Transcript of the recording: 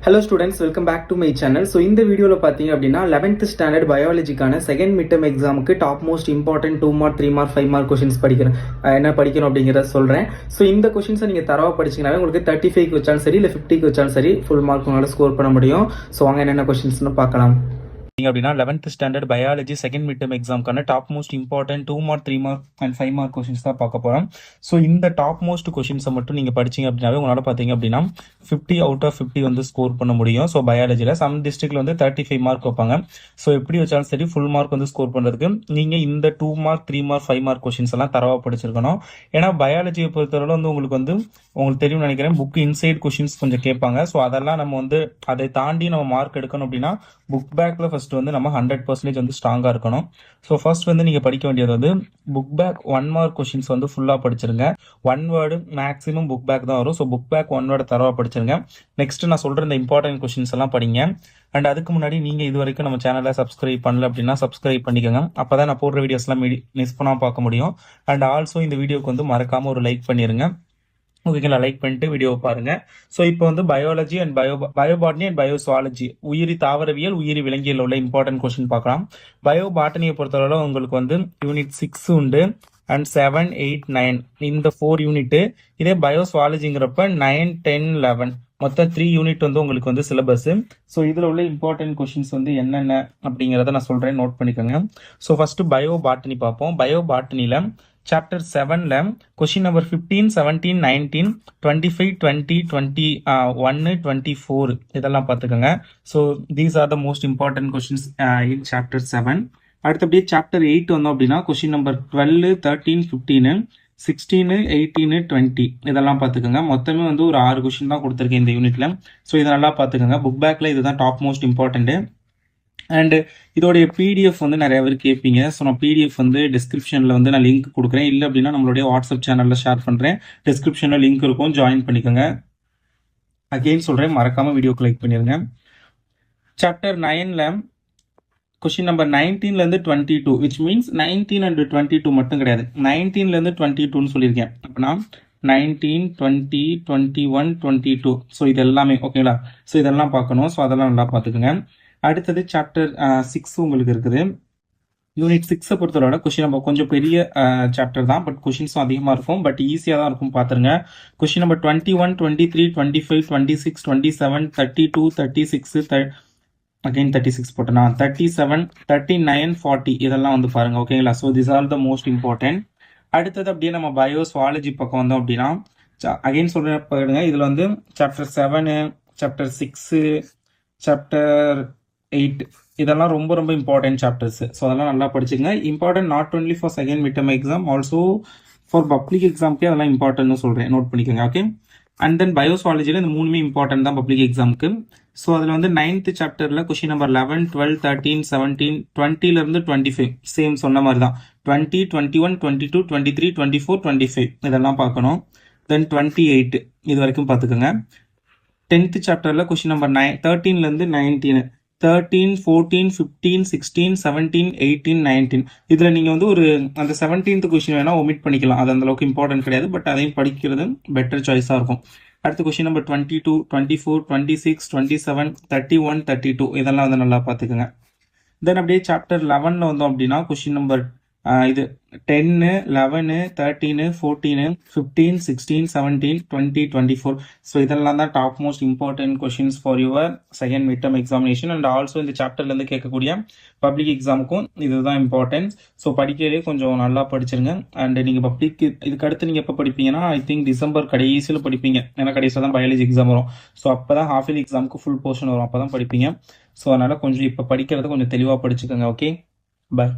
Hello students, welcome back to my channel. So இந்த வீடியோல பாத்தீங்க அப்படின்னா 11th ஸ்டாண்டர்ட் பயாலஜிக்கான செகண்ட் மிட் டர்ம் எக்ஸாமுக்கு top most important 2 mark 3 mark 5 mark questions என்ன படிக்கணும் அப்படிங்கிறத சொல்றேன். ஸோ இந்த கொஸ்டின்ஸை நீங்க தரவா படிச்சீங்கன்னாவே உங்களுக்கு 35க்கு வச்சாலும் சரி இல்லை 50க்கு வச்சாலும் சரி ஃபுல் மார்க் உங்களால் ஸ்கோர் பண்ண முடியும். ஸோ வாங்க என்னென்ன கொஸ்டின்ஸ்னு பார்க்கலாம். அப்படின்னா 11th standard biology second mid term எக்ஸாம்க்கான top most important 2 mark 3 mark and 5 mark questions தான் பார்க்க போகிறோம். ஸோ இந்த டாப் மோஸ்ட் கொஸ்டின்ஸை மட்டும் நீங்கள் படிச்சீங்க அப்படின்னாவே உங்களால் பார்த்தீங்க அப்படின்னா 50 அவுட் ஆஃப் 50 வந்து ஸ்கோர் பண்ண முடியும். ஸோ பயாலஜியில் சம் டிஸ்ட்ரிக்ட்ல வந்து 35 மார்க் வைப்பாங்க. ஸோ எப்படி வச்சாலும் சரி ஃபுல் மார்க் வந்து ஸ்கோர் பண்ணுறதுக்கு நீங்கள் இந்த 2 மார்க் 3 மார்க் 5 மார்க் கொஸ்டின்ஸ் எல்லாம் தரவா படிச்சிருக்கணும். ஏன்னா பயாலஜியை பொறுத்தவரை வந்து உங்களுக்கு தெரியும் நினைக்கிறேன், புக் இன்சைட் கொஸ்டின்ஸ் கொஞ்சம் கேட்பாங்க. ஸோ அதெல்லாம் நம்ம வந்து அதை தாண்டி நம்ம மார்க் எடுக்கணும் அப்படின்னா புக் பேக்ல ஃபர்ஸ்ட் வந்து நம்ம 100% வந்து ஸ்ட்ராங்கா இருக்கணும். ஸோ ஃபர்ஸ்ட் வந்து நீங்க படிக்க வேண்டியது வந்து புக் பேக் 1 மார்க் கொஸ்டின்ஸ் வந்து ஃபுல்லா படிச்சிருங்க. 1 வேர்டு மேக்ஸிமம் புக் பேக் தான் வரும். ஸோ புக் பேக் 1 வேர்டு தரவா படிச்சிருங்க. நெக்ஸ்ட் நான் சொல்ற இந்த இம்பார்ட்டன்ட் கொஸ்டின்ஸ் எல்லாம் படிங்க. அண்ட் அதுக்கு முன்னாடி நீங்க இது வரைக்கும் நம்ம சேனலை சப்ஸ்கிரைப் பண்ணல அப்படின்னா சப்ஸ்கிரைப் பண்ணிக்கோங்க. அப்பதான் நான் போடுற வீடியோஸ் எல்லாம் மிஸ் பண்ணாம பார்க்க முடியும். அண்ட் ஆல்சோ இந்த வீடியோக்கு வந்து மறக்காம ஒரு லைக் பண்ணிருங்க. ஓகேங்களா, லைக் பண்ணிட்டு வீடியோவை பாருங்க. ஸோ இப்போ வந்து பயாலஜி அண்ட் பயோபாட்னி அண்ட் பயோசுவாலஜி உயிரி தாவரவியல் உயிரி விலங்கியல் உள்ள இம்பார்ட்டன்ட் கொஸ்டின் பார்க்கலாம். பயோபாட்டனியை பொறுத்தவரை உங்களுக்கு வந்து யூனிட் 6 உண்டு அண்ட் 7, 8, 9 இந்த 4 யூனிட். இதே பயோசுவாலஜிங்கிறப்ப 9, 10, 11 மொத்தம் 3 யூனிட் வந்து உங்களுக்கு வந்து சிலபஸ். ஸோ இதில் உள்ள இம்பார்ட்டன்ட் கொஸ்டின்ஸ் வந்து என்னென்ன அப்படிங்கிறத நான் சொல்கிறேன், நோட் பண்ணிக்கோங்க. ஸோ ஃபர்ஸ்ட் பயோபாட்டனி பார்ப்போம். பயோபாட்டனியில் சாப்டர் 7ல கொஸ்டின் நம்பர் 15, 17, 19, 25, 20, 21, 24 இதெல்லாம் பார்த்துக்கோங்க. So these are the most important questions in chapter 7. அடுத்தபடியே சாப்டர் 8 வந்தோம் அப்படின்னா கொஸ்டின் நம்பர் 12, 13, 15, 16, 18, 20 இதெல்லாம் பார்த்துக்கோங்க. மொத்தமே வந்து ஒரு 6 கொஸ்டின் தான் கொடுத்துருக்கேன் இந்த யூனிட்ல. ஸோ இதை நல்லா பார்த்துக்கோங்க. புக் பேக்ல இதுதான் டாப் மோஸ்ட் இம்பார்ட்டன்ட். அண்ட் இதோடைய பிடிஎஃப் வந்து நிறைய பேர் கேட்பீங்க. ஸோ நான் பிடிஎஃப் வந்து டிஸ்கிரிப்ஷனில் வந்து நான் லிங்க் கொடுக்குறேன். இல்லை அப்படின்னா நம்மளுடைய வாட்ஸ்அப் சேனலில் ஷேர் பண்ணுறேன். டிஸ்கிரிப்ஷனில் லிங்க் இருக்கும், ஜாயின் பண்ணிக்கோங்க. அகெயின் சொல்கிறேன், மறக்காமல் வீடியோக்கு லைக் பண்ணிடுங்க. சாப்டர் 9ல கொஸ்டின் நம்பர் 19லேருந்து 22 விச் மீன்ஸ் 19 அண்ட் 22 மட்டும் கிடையாது, 19லேருந்து 22ன்னு சொல்லியிருக்கேன். அப்படின்னா 19, 20, 21, 22 ஸோ இது எல்லாமே ஓகேங்களா. ஸோ இதெல்லாம் பார்க்கணும். ஸோ அதெல்லாம் நல்லா பார்த்துக்குங்க. அடுத்தது சாப்டர் 6 உங்களுக்கு இருக்குது. யூனிட் 6 பொறுத்தவரை கொஸ்டின் நம்பர் கொஞ்சம் பெரிய சாப்டர் தான், பட் கொஸ்டின்ஸும் அதிகமாக இருக்கும், பட் ஈஸியாக தான் இருக்கும் பார்த்துருங்க. கொஸ்டின் நம்பர் 21, 23, 25, 26, 27, 32, 36 அகைன் 36 போட்டேன்னா 37, 39, 40 இதெல்லாம் வந்து பாருங்க ஓகேங்களா. So this R the most important. அடுத்தது அப்படியே நம்ம பயோசுவாலஜி பக்கம் வந்தோம் அப்படின்னா அகைன் சொல்றேன் பாருங்க. இதில் வந்து சாப்டர் 7, சாப்டர் 6, சாப்டர் 8 இதெல்லாம் ரொம்ப ரொம்ப இம்பார்ட்டன்ட் சாப்டர்ஸ். ஸோ அதெல்லாம் நல்லா படிச்சுங்க. Important not only for second mid term exam, also for public எக்ஸாமுக்கே அதெல்லாம் இம்பார்ட்டன்ட்னு சொல்கிறேன், நோட் பண்ணிக்கோங்க. ஓகே. அண்ட் தென் பயோசுவாலஜியில் இந்த 3மே இம்பார்ட்டன்ட் தான் பப்ளிக் எக்ஸாமுக்கு. ஸோ அதில் வந்து 9th சாப்டரில் கொஸ்டின் நம்பர் 11, 12, 13, 17, 20லேருந்து 25 சேம் சொன்ன மாதிரி தான். 20, 21, 22, 23, 24, 25 இதெல்லாம் பார்க்கணும். தென் 28 இது வரைக்கும் பார்த்துக்கோங்க. 10th சாப்டரில் கொஸ்டின் நம்பர் 13லேருந்து 19, 13, 14, 15, 16, 17, 18, 19 இதில் நீங்கள் வந்து ஒரு அந்த 17th கொஸ்டின் வேணால் ஒமிட் பண்ணிக்கலாம். அது அந்த அளவுக்கு இம்பார்ட்டன்ட் கிடையாது, பட் அதையும் படிக்கிறது பெட்டர் சாய்ஸாக இருக்கும். அடுத்து கொஸ்டின் நம்பர் 22, 24, 26, 27, 31, 32 இதெல்லாம் வந்து நல்லா பார்த்துக்குங்க. தென் அப்படியே சாப்டர் 11ல் வந்தோம் அப்படின்னா கொஸ்டின் நம்பர் இது 10, 11, 13, 14, 15, 16, 17, 20, 24 ஸோ இதெல்லாம் தான் top most important questions for your second mid term examination. And also இந்த சாப்டர்லேருந்து கேட்கக்கூடிய பப்ளிக் எக்ஸாமுக்கும் இதுதான் இம்பார்ட்டன்ஸ். ஸோ படிக்கிறதே கொஞ்சம் நல்லா படிச்சிருங்க. அண்ட் நீங்கள் பப்ளிக் இதுக்கு அடுத்து நீங்கள் எப்போ படிப்பீங்கன்னா ஐ திங்க் டிசம்பர் கடைசியில் படிப்பீங்க. ஏன்னா கடைசியில் தான் பயாலஜி எக்ஸாம் வரும். ஸோ அப்போ தான் ஹாஃப் இயர்லி எக்ஸாமுக்கு ஃபுல் போர்ஷன் வரும், அப்போ தான் படிப்பீங்க. ஸோ அதனால் கொஞ்சம் இப்போ படிக்கிறத கொஞ்சம் தெளிவாக படிச்சுக்கோங்க. ஓகே, பாய்.